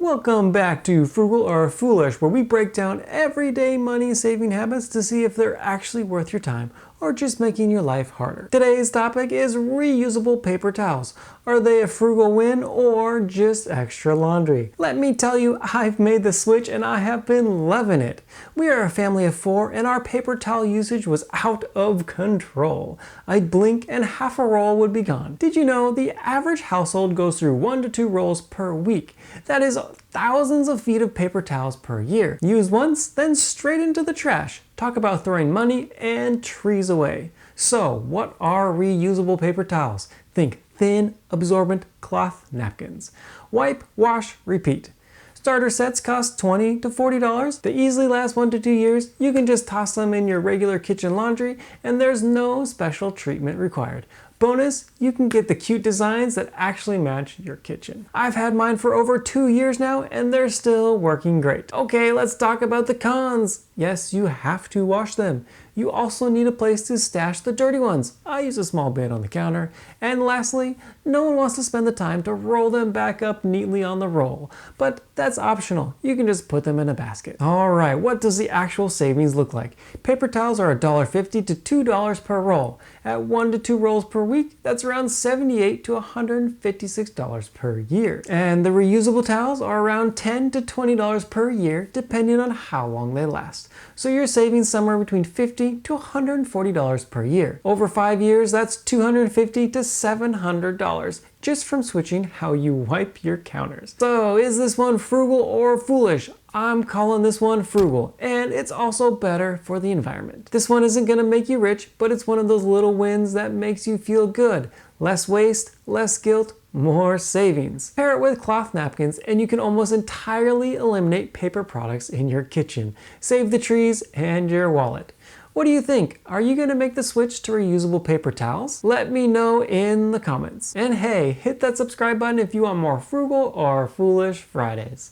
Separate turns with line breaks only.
Welcome back to Frugal or Foolish, where we break down everyday money saving habits to see if they're actually worth your time or just making your life harder. Today's topic is reusable paper towels. Are they a frugal win or just extra laundry? Let me tell you, I've made the switch and I have been loving it. We are a family of 4 and our paper towel usage was out of control. I'd blink and half a roll would be gone. Did you know the average household goes through 1 to 2 rolls per week? That is thousands of feet of paper towels per year. Used once, then straight into the trash. Talk about throwing money and trees away. So, what are reusable paper towels? Think thin, absorbent cloth napkins. Wipe, wash, repeat. Starter sets cost $20 to $40. They easily last 1 to 2 years. You can just toss them in your regular kitchen laundry and there's no special treatment required. Bonus, you can get the cute designs that actually match your kitchen. I've had mine for over 2 years now and they're still working great. Okay, let's talk about the cons. Yes, you have to wash them. You also need a place to stash the dirty ones. I use a small bin on the counter. And lastly, no one wants to spend the time to roll them back up neatly on the roll. But that's optional. You can just put them in a basket. Alright, what does the actual savings look like? Paper towels are $1.50 to $2 per roll. At 1 to 2 rolls per week, that's around $78 to $156 per year. And the reusable towels are around $10 to $20 per year, depending on how long they last. So you're saving somewhere between $50 to $140 per year. Over 5 years, that's $250 to $700 just from switching how you wipe your counters. So is this one frugal or foolish? I'm calling this one frugal, and it's also better for the environment. This one isn't gonna make you rich, but it's one of those little wins that makes you feel good. Less waste, less guilt, more savings. Pair it with cloth napkins and you can almost entirely eliminate paper products in your kitchen. Save the trees and your wallet. What do you think? Are you going to make the switch to reusable paper towels? Let me know in the comments. And hey, hit that subscribe button if you want more frugal or foolish Fridays.